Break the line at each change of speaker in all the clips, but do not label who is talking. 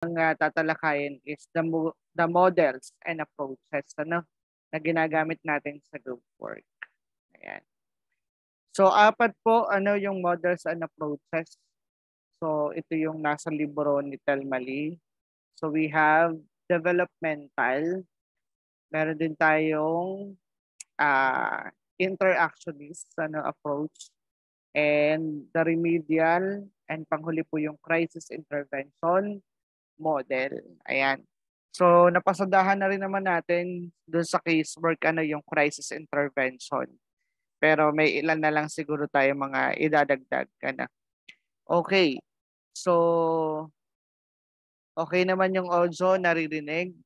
ang tatalakayin is the models and approaches na ginagamit natin sa group work. Ayan. So apat po yung models and approaches. So ito yung nasa libro ni Telmali. So we have developmental. Meron din tayong interactionist approach, and the remedial, and panghuli po yung crisis intervention model. Ayan. So napasadahan na rin naman natin doon sa casework yung crisis intervention. Pero may ilan na lang siguro tayo mga idadagdag na. Okay. So okay naman yung audio, naririnig?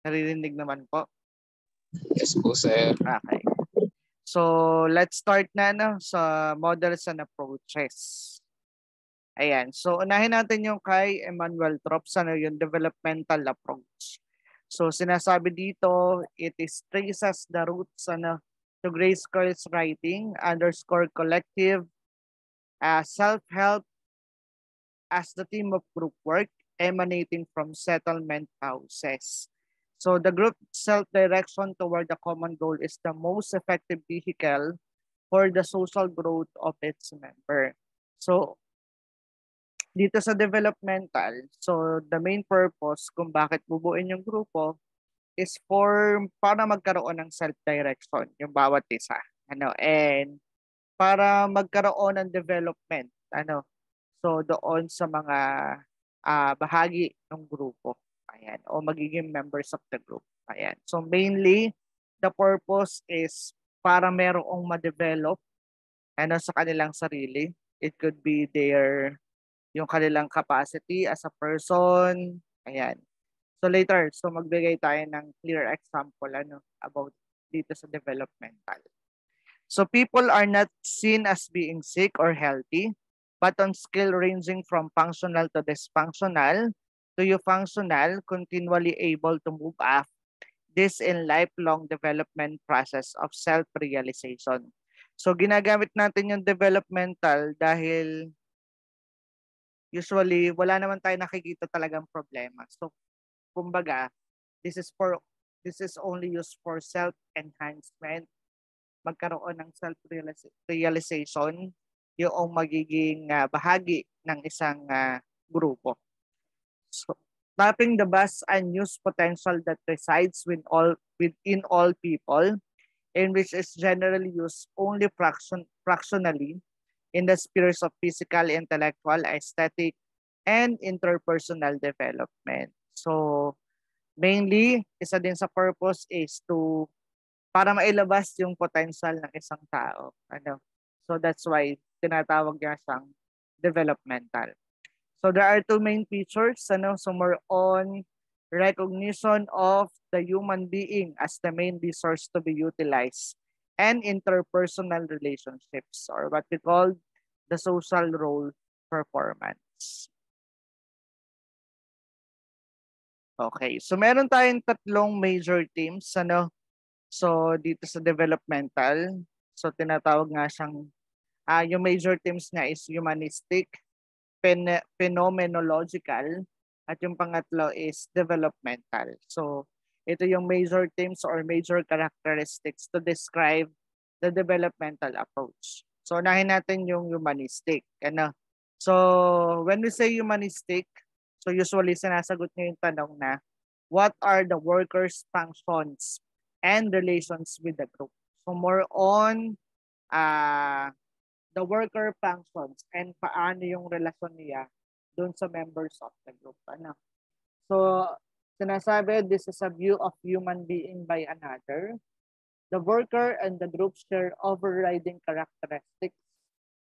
Naririnig naman po.
Yes po, sir.
Okay. So let's start na sa models and approaches. Ayan. So unahin natin yung kay Emmanuel Trops, yung developmental approach. So sinasabi dito, it is traces the roots to Grayscale's writing, underscore collective, self-help as the theme of group work emanating from settlement houses. So the group self-direction toward the common goal is the most effective vehicle for the social growth of its member. So dito sa developmental, so the main purpose kung bakit bubuin yung grupo is para magkaroon ng self-direction yung bawat isa. And para magkaroon ng development. So doon sa mga bahagi ng grupo. Ayan. O magiging members of the group. Ayan. So mainly, the purpose is para merong ma-develop sa kanilang sarili. It could be yung kanilang capacity as a person. Ayan. So later, magbigay tayo ng clear example about dito sa developmental. So people are not seen as being sick or healthy, but on scale ranging from functional to dysfunctional to functional, continually able to move up. This in lifelong development process of self-realization. So ginagagamit natin yung developmental dahil usually wala naman tayo nakikita talagang problema. So kumbaga, this is only used for self-enhancement, magkaroon ng self-realization yung magiging bahagi ng isang grupo. So, tapping the vast unused potential that resides within all people, and which is generally used only fractionally in the spheres of physical, intellectual, aesthetic, and interpersonal development. So, mainly, isa din sa purpose is para mailabas yung potential ng isang tao. So that's why tinatawag niya siyang developmental. So there are two main features, so more on recognition of the human being as the main resource to be utilized, and interpersonal relationships, or what we call the social role performance. Okay, so meron tayong tatlong major themes So dito sa developmental, so tinatawag nga siyang yung major themes nga is humanistic, phenomenological, at yung pangatlo is developmental. So ito yung major themes or major characteristics to describe the developmental approach. So unahin natin yung humanistic. So when we say humanistic, so usually sinasagot niyo yung tanong na, what are the workers' functions and relations with the group? So more on the worker functions and paano yung relasyon niya doon sa members of the group. So sinasabi, this is a view of human being by another. The worker and the group share overriding characteristics.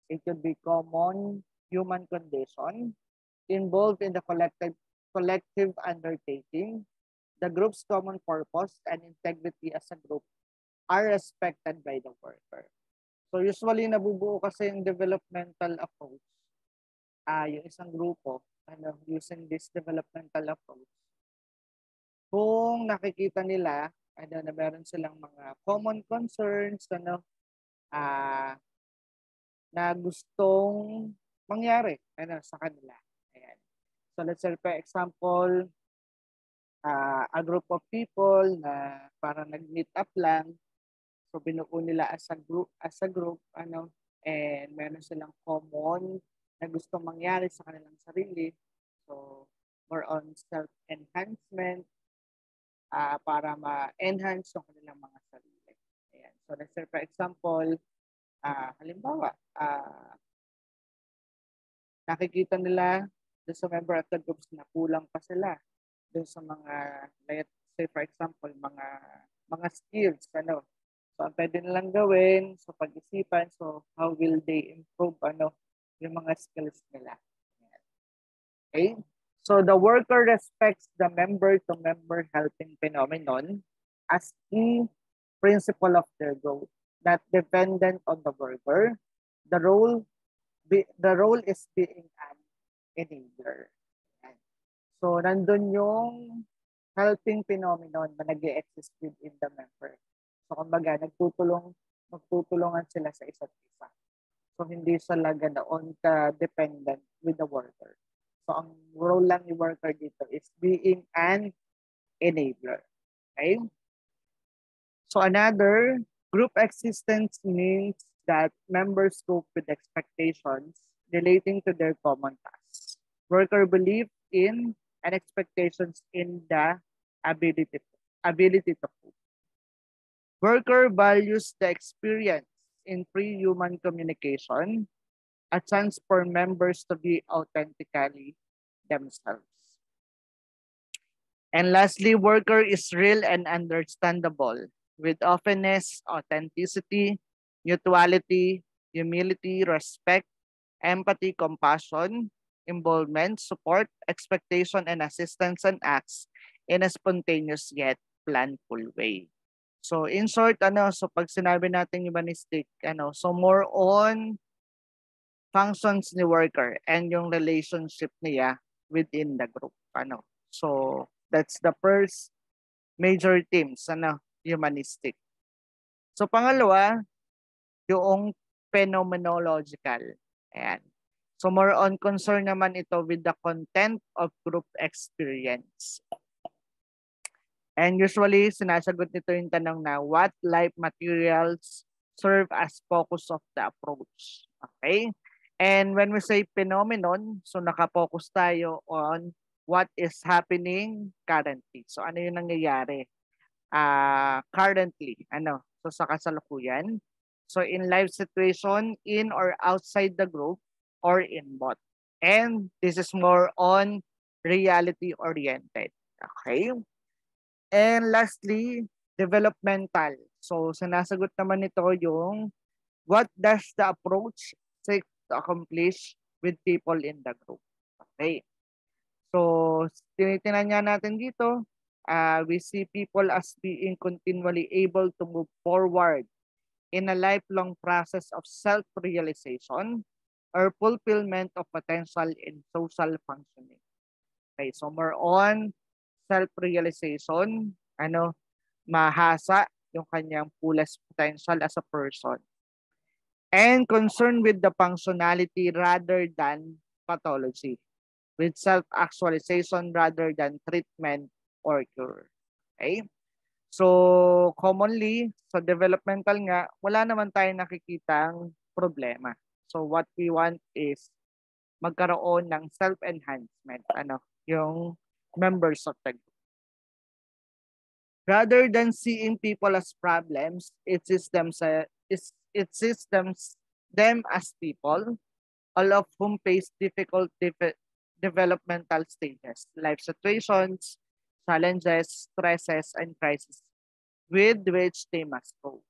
It could be common human condition involved in the collective undertaking. The group's common purpose and integrity as a group are respected by the worker. So usually nabubuo kasi yung developmental approach, yung isang grupo, using this developmental approach. Kung nakikita nila, na meron silang mga common concerns, na gustong mangyari sa kanila. Ayan. So let's say for example, a group of people na parang nag-meet up lang. So binuo nila as a group, ano, and meron silang common na gusto mangyari sa kanilang sarili. So more on self-enhancement para ma-enhance yung kanilang mga sarili. Ayan. So let's say for example, halimbawa, nakikita nila doon sa member of the groups na kulang pa sila doon sa mga, let's say for example, mga skills, ano. So, ang pwede nilang gawin sa pag-isipan, so how will they improve, ano, yung mga skills nila. Okay? So, the worker respects the member-to-member helping phenomenon as key principle of their growth, not dependent on the worker. The role is being an enabler. So, nandun yung helping phenomenon na nag-exist within the member. So, kumbaga, magtutulungan sila sa isa't isa. So, hindi sila ganoon ka-dependent with the worker. So, ang role lang ni worker dito is being an enabler. Okay? So, another, group existence means that members cope with expectations relating to their common tasks. Worker believe in and expectations in the ability to cope. Worker values the experience in pre-human communication, a chance for members to be authentically themselves. And lastly, worker is real and understandable with openness, authenticity, mutuality, humility, respect, empathy, compassion, involvement, support, expectation, and assistance and acts in a spontaneous yet planful way. So in short, so pag sinabi natin humanistic, so more on functions ni worker and yung relationship niya within the group, So that's the first major themes, humanistic. So pangalawa, yung phenomenological. Ayan. So more on concern naman ito with the content of group experience. And usually, sinasagot nito yung tanong na what life materials serve as focus of the approach. Okay? And when we say phenomenon, so nakapokus tayo on what is happening currently. So ano yung nangyayari currently? So sa kasalukuyan. So in life situation, in or outside the group, or in both. And this is more on reality-oriented. Okay? And lastly, developmental. So sinasagot naman nito yung what does the approach seek to accomplish with people in the group. Okay. So tinitingnan niya natin dito, we see people as being continually able to move forward in a lifelong process of self-realization or fulfillment of potential in social functioning. Okay, so more on self-realization, mahasa yung kanyang fullest potential as a person. And concern with the functionality rather than pathology, with self-actualization rather than treatment or cure. Okay? So, commonly, sa developmental nga, wala naman tayong nakikitang problema. So, what we want is magkaroon ng self-enhancement, yung members of the group. Rather than seeing people as problems, it sees them as people, all of whom face difficult developmental stages, life situations, challenges, stresses, and crises with which they must cope.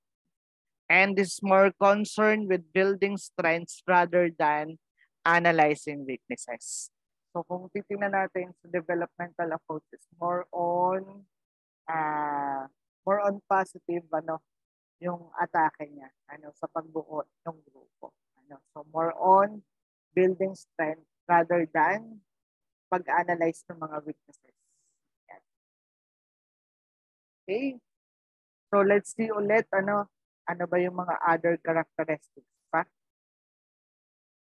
And is more concerned with building strengths rather than analyzing weaknesses. So kung titingnan natin sa developmental approaches, more on positive yung atake niya sa pagbuo ng grupo. So more on building strength rather than pag-analyze ng mga weaknesses. Okay? So let's see ulit ano ba yung mga other characteristics pa?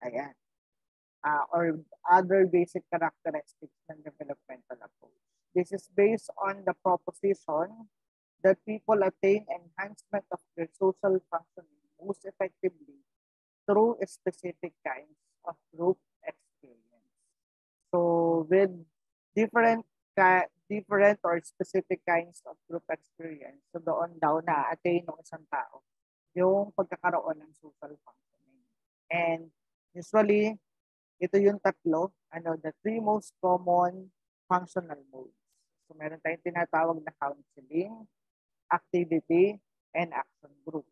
Ayan. or other basic characteristics ng developmental approach. This is based on the proposition that people attain enhancement of their social functioning most effectively through specific kinds of group experience. So with different different or specific kinds of group experience, so doon daw na-attain ng isang tao yung pagkakaroon ng social functioning. And usually, ito yung tatlo, the three most common functional modes. So meron tayong tinatawag na counseling, activity, and action group.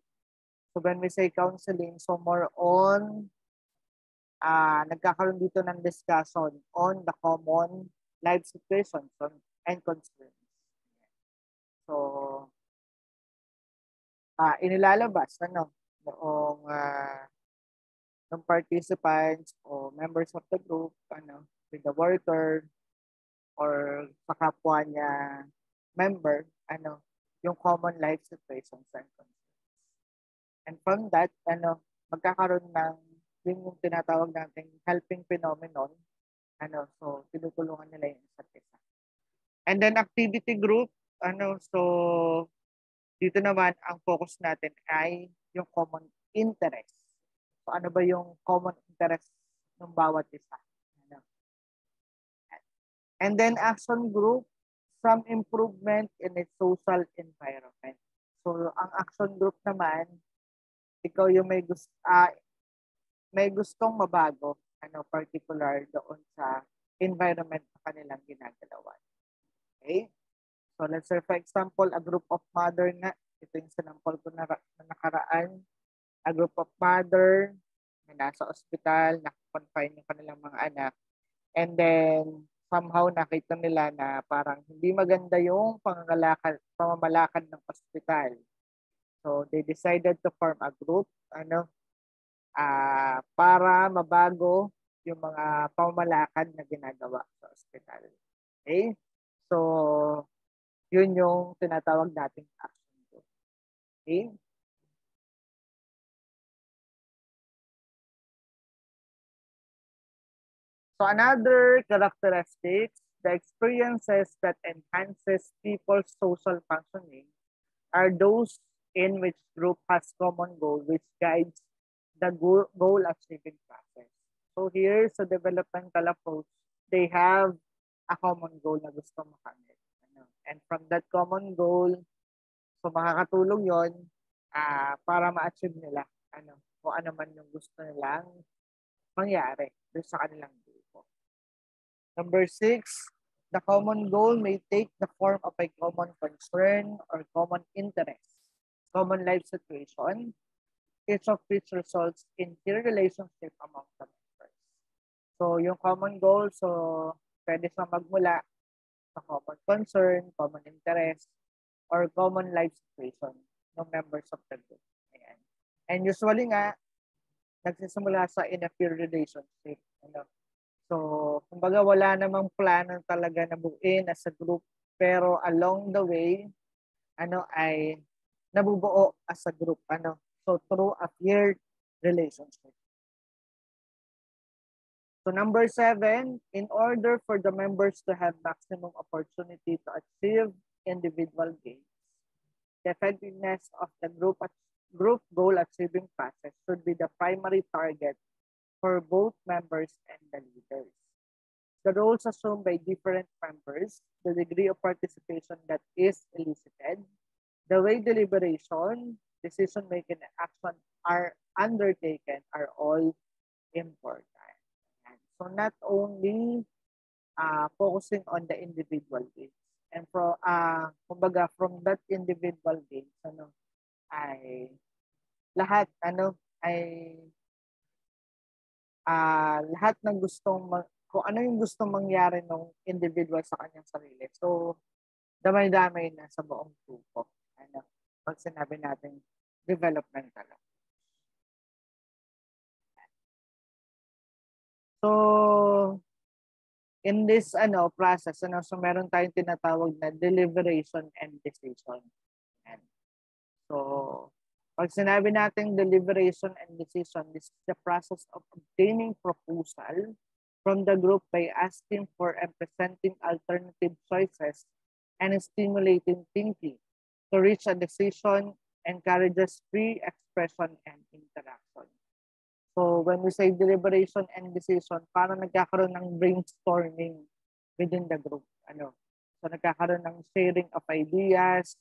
So when we say counseling, so more on nagkakaroon dito ng discussion on the common life situations and concerns. So inilalabas noong ng participants o members of the group with the worker or sa kapwa niya member yung common life situations and concerns. And from that magkakaroon ng yung tinatawag nating helping phenomenon so tinutulungan nila yung isa't isa. And then activity group so dito naman ang focus natin ay yung common interest. So ano ba yung common interest ng bawat isa? And then action group, some improvement in its social environment. So ang action group naman, ikaw yung may gustong mabago, particular doon sa environment na kanilang ginagalawan. Okay? So let's say for example, a group of mother na, ito yung sinampol ko na nakaraan, a group of mother na nasa ospital, nakakonfine yung kanilang mga anak, and then somehow nakita nila na parang hindi maganda yung pamamalakad ng ospital. So they decided to form a group para mabago yung mga pamamalakad na ginagawa sa ospital. Okay? So yun yung tinatawag nating action group. Okay? So another characteristics, the experiences that enhances people's social functioning are those in which group has common goal which guides the goal achieving process. So here sa developmental approach, they have a common goal na gusto makamit. And from that common goal, so makakatulong yon para ma-achieve nila kung ano man yung gusto nilang mangyari doon sa kanilang grupo. Number 6, the common goal may take the form of a common concern or common interest, common life situation, each of which results in clear relationship among the members. So yung common goal, so pwede siya magmula sa common concern, common interest, or common life situation ng members of the group. Ayan. And usually nga, nagsisimula sa in a peer relationship. So, kumbaga wala namang plano talaga na buuin as a group, pero along the way, ay nabubuo as a group. So, through a peer relationship. So, number 7, in order for the members to have maximum opportunity to achieve individual gains, the effectiveness of the group goal achieving process should be the primary target for both members and the leaders. The roles assumed by different members, the degree of participation that is elicited, the way deliberation, decision-making, and action are undertaken are all important. So not only focusing on the individual gains, and kumbaga from that individual gains, ay lahat ay lahat ng kung ano yung gustong mangyari ng individual sa kanyang sarili. So, damay-damay na sa buong grupo. Pag sinabi natin developmental. So, in this process, so meron tayong tinatawag na deliberation and decision. So, Pag sinabi natin deliberation and decision, this is the process of obtaining proposal from the group by asking for and presenting alternative choices and stimulating thinking to reach a decision, encourages free expression and interaction. So when we say deliberation and decision, parang nagkakaroon ng brainstorming within the group. So nagkakaroon ng sharing of ideas,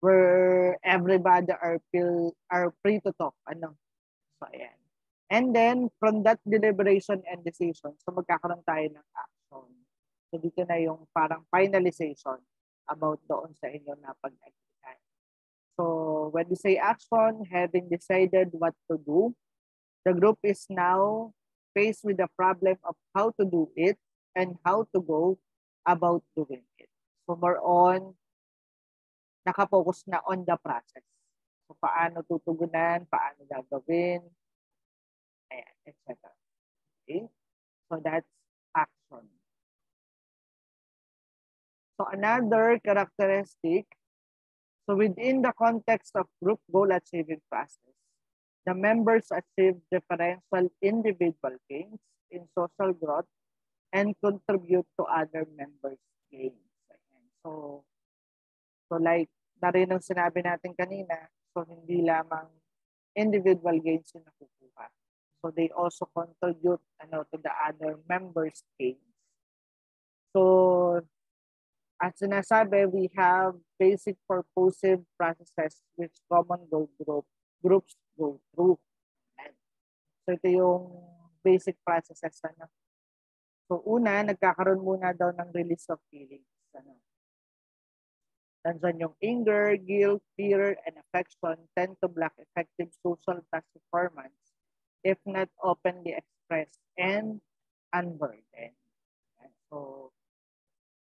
where everybody are free to talk. So ayan. And then from that deliberation and decision, so magkakaroon tayo ng action. So dito na yung parang finalization about doon sa inyo na pag-agrihan. So when we say action, having decided what to do, the group is now faced with the problem of how to do it and how to go about doing it. So more on, nakapokus na on the process. So paano tutugunan, paano gagawin, ayan, etc. Okay? So that's action. So another characteristic, so within the context of group goal achieving process, the members achieve differential individual gains in social growth and contribute to other members' gains. Ayan. So like na rin ang sinabi natin kanina, so hindi lamang individual gains yung nakukuha. So they also contribute to the other members' gains. So as sinasabi, we have basic purposive processes which common goal groups go through. So ito yung basic processes. So una, nagkakaroon muna daw ng release of feelings. Nandiyan yung anger, guilt, fear, and affection tend to block effective social task performance if not openly expressed and unburdened. So,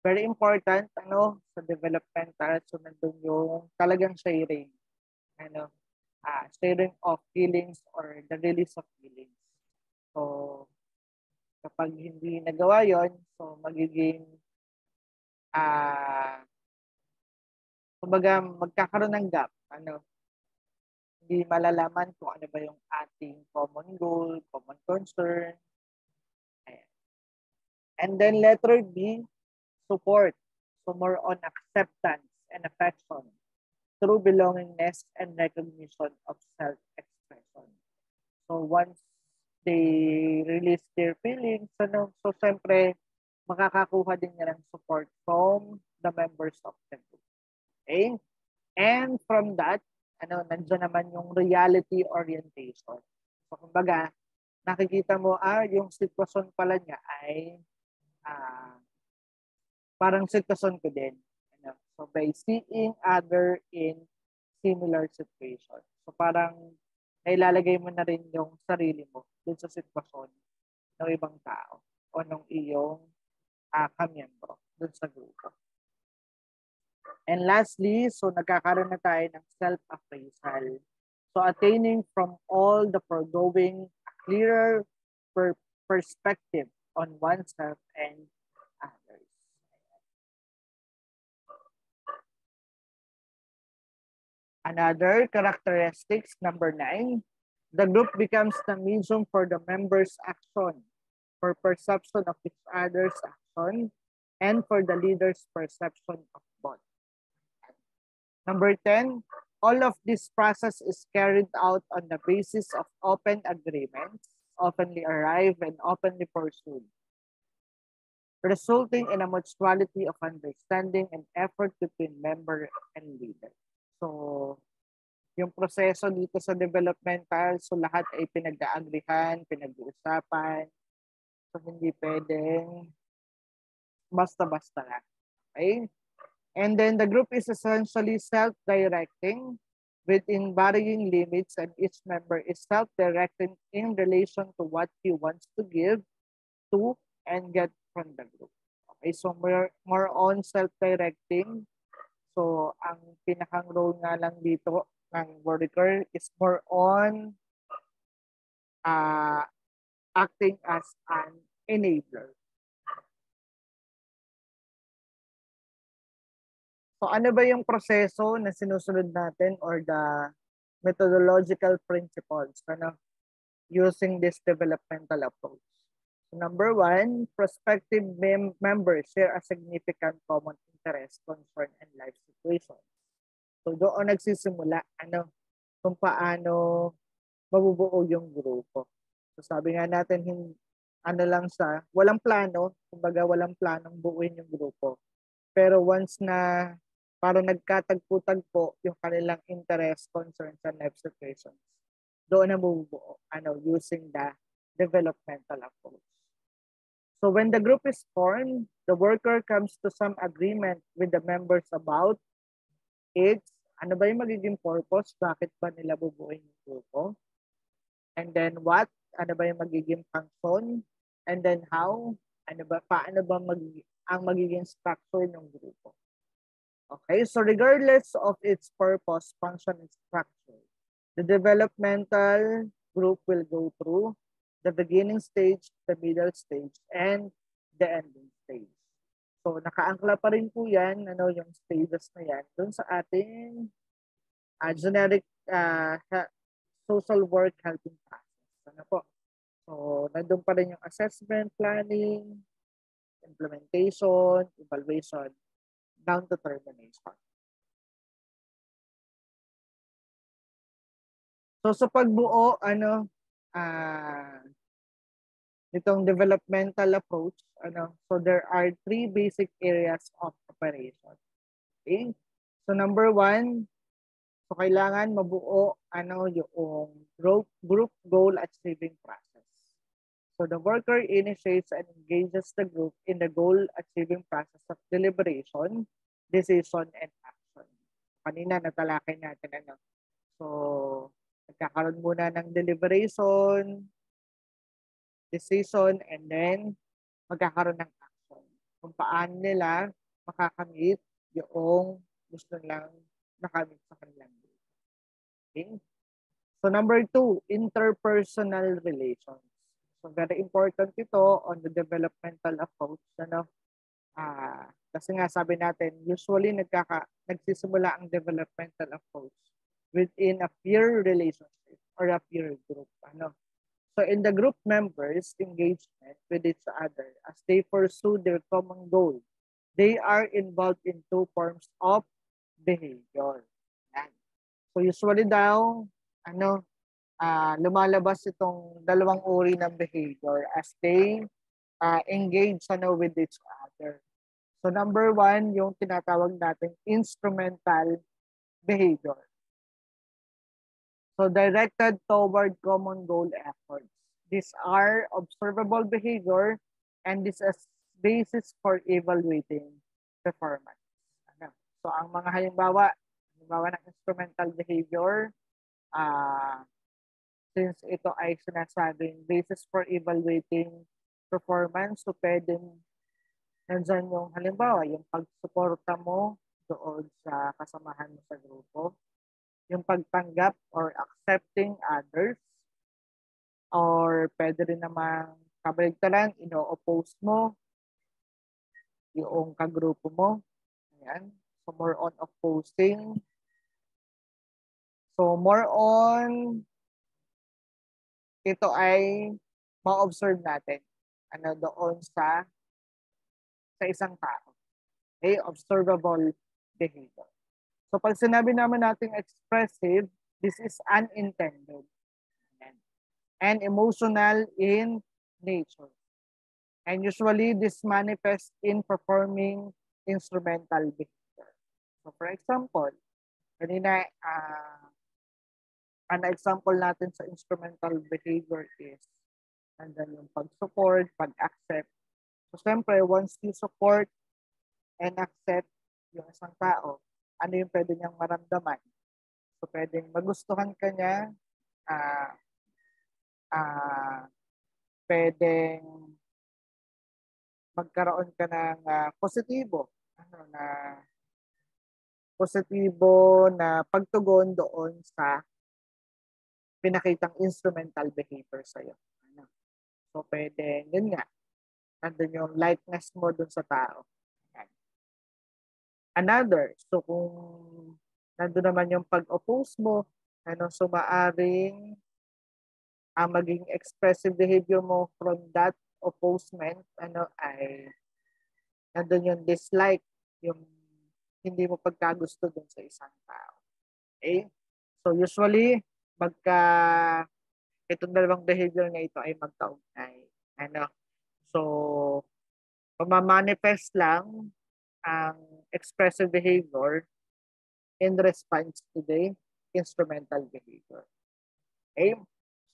very important sa developmental, so nandun yung talagang sharing. Sharing of feelings or the release of feelings. So, kapag hindi nagawa yon, so magiging kumbaga magkakaroon ng gap. Hindi malalaman kung ano ba yung ating common goal, common concern. Ayan. And then letter B, support. So more on acceptance and affection through belongingness and recognition of self-expression. So once they release their feelings, so siyempre makakakuha din nila ng support from the members of the group. Okay? And from that, nandiyan naman yung reality orientation. So kumbaga, nakikita mo, yung sitwasyon pala niya ay parang sitwasyon ko din. So by seeing other in similar situation. So parang nailalagay mo na rin yung sarili mo dun sa sitwasyon ng ibang tao o ng iyong kamiyembro dun sa grupo. And lastly, so nagkakaroon na tayo ng self-appraisal. So attaining from all the foregoing a clearer perspective on oneself and others. Another characteristics, number 9, the group becomes the medium for the members' action, for perception of each other's action, and for the leader's perception of both. Number 10, all of this process is carried out on the basis of open agreements, openly arrived and openly pursued, resulting in a mutuality of understanding and effort between member and leader. So, yung proseso dito sa developmental, so lahat ay pinag-aagrihan, pinag-uusapan. So, hindi pwedeng basta-basta lang. Okay? And then the group is essentially self-directing within varying limits, and each member is self-directing in relation to what he wants to give to and get from the group. Okay, so more on self-directing. So ang pinakang role nga lang dito ng worker is more on acting as an enabler. So ano ba yung proseso na sinusunod natin or the methodological principles using this developmental approach? So number one, prospective members share a significant common interest, concern, and life situation. So doon nagsisimula kung paano mabubuo yung grupo. So sabi nga natin, lang sa walang plano, kumbaga walang planong buuin yung grupo. Pero once na parang nagkatagpo-tagpo yung kanilang interest, concerns, and life situations, doon na mabubuo, using the developmental approach. So when the group is formed, the worker comes to some agreement with the members about its, ano ba yung magiging purpose, bakit ba nila bubuuin yung grupo, and then what, ano ba yung magiging function, and then how, paano ba ang magiging structure ng grupo. Okay, so regardless of its purpose, function, and structure, the developmental group will go through the beginning stage, the middle stage, and the ending stage. So nakaangkla pa rin po yan, yung stages na yan, dun sa ating generic social work helping process. So nandun pa rin yung assessment, planning, implementation, evaluation, down to termination. So sa pagbuo, itong developmental approach, so there are 3 basic areas of operation. Okay? So number 1, so kailangan mabuo yung group goal achieving process. So the worker initiates and engages the group in the goal achieving process of deliberation, decision, and action. Kanina natalakay natin So nagkakaroon muna ng deliberation, decision, and then magkakaroon ng action. Kung paano nila makakamit yung gusto nilang nakamit sa kanilang group. Okay? So number 2, interpersonal relations. So very important ito on the developmental approach. Kasi nga sabi natin, usually nagsisimula ang developmental approach within a peer relationship or a peer group. So in the group members' engagement with each other as they pursue their common goal, they are involved in 2 forms of behavior. Yan. So usually daw, lumalabas itong 2 uri ng behavior as they engage with each other. So number 1, yung tinatawag natin instrumental behavior. So directed toward common goal efforts. These are observable behavior and this is basis for evaluating performance. So ang mga halimbawa ng instrumental behavior, since ito ay sinasabing basis for evaluating performance, so pwedeng nandyan yung halimbawa, yung pagsuporta mo doon sa kasamahan mo sa grupo, yung pagtanggap or accepting others, or pwede rin namang kabaligtaran, ino-oppose mo yung kagrupo mo. Ayan. So more on opposing. So more on, ito ay ma-observe natin doon sa isang tao. Okay? Observable behavior. So pag sinabi naman natin expressive, this is unintended and emotional in nature. And usually this manifests in performing instrumental behavior. So for example, kanina an example natin sa instrumental behavior is nandiyan yung pag-support, pag-accept. So siyempre, once you support and accept yung isang tao, ano yung pwede niyang maramdaman? So pwedeng magustuhan ka niya, pwedeng magkaroon ka ng positibo na pagtugon doon sa pinakitang instrumental behavior sa'yo. So pwedeng, yun nga, nandun yung likeness mo doon sa tao. another. So kung nandun naman yung pag-oppose mo, so maaring ang maging expressive behavior mo from that opposement, ay nandun yung dislike, yung hindi mo pagkagusto dun sa isang tao. Okay? So usually, itong dalawang behavior na ito ay magkaugnay. So, pamamanifest lang ang expressive behavior in response to the instrumental behavior. Okay?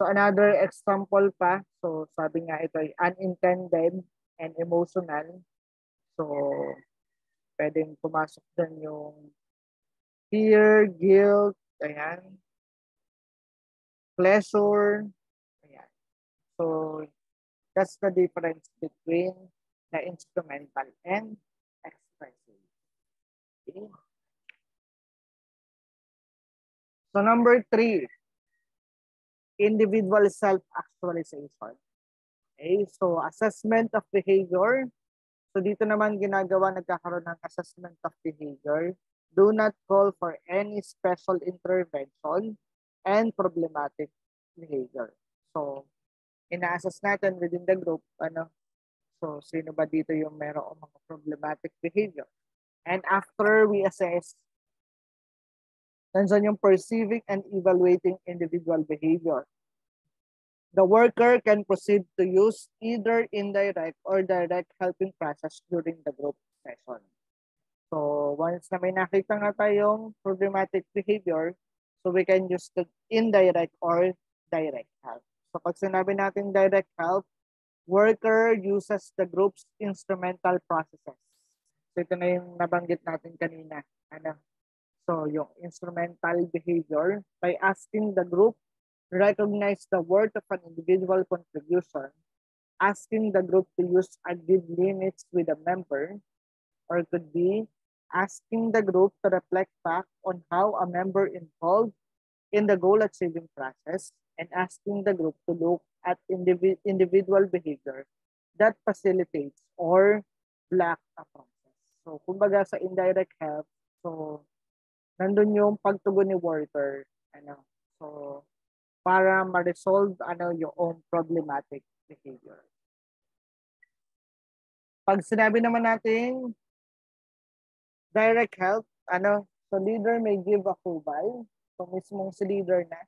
So, another example pa. So, sabi nga ito ay unintended and emotional. So, pwedeng pumasok dyan yung fear, guilt, ayan, pleasure, ayan. So, that's the difference between the instrumental and expressive. Okay. So number 3, individual self-actualization. Okay, so assessment of behavior. So dito naman nagkakaroon ng assessment of behavior. Do not call for any special intervention and problematic behavior. So ina-assess natin within the group, so sino ba dito yung merong mga problematic behavior. And after we assess, nandiyan yung perceiving and evaluating individual behavior. The worker can proceed to use either indirect or direct helping process during the group session. So once na may nakita nga tayong problematic behavior, so we can use the indirect or direct help. So pag sinabi natin direct help, worker uses the group's instrumental processes. So ito na yung nabanggit natin kanina. So yung instrumental behavior, by asking the group recognize the worth of an individual contribution, asking the group to use agreed limits with a member, or could be asking the group to reflect back on how a member involved in the goal achieving process, and asking the group to look at individual behavior that facilitates or blocks a process. So kumbaga sa indirect help, so nandun yung pagtugon ni worker, so para ma-resolve yung problematic behavior. Pag sinabi naman natin direct help, so leader may give approval. So mismong si leader na,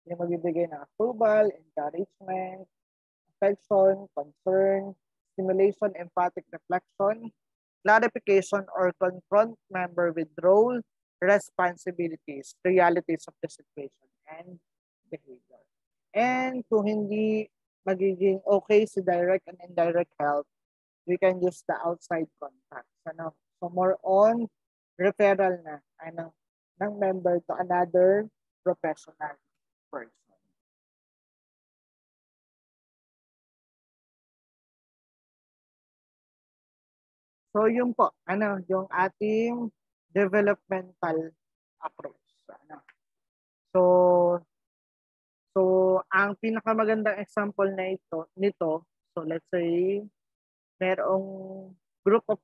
yung magbibigay ng approval, encouragement, affection, concern, stimulation, empathic reflection, clarification, or confront member with role, responsibilities, realities of the situation, and behavior. And kung hindi magiging okay si direct and indirect help, we can use the outside contacts. So more on referral na ng member to another professional person. So yun po, yung ating developmental approach. So ang pinakamagandang example nito, so let's say merong group of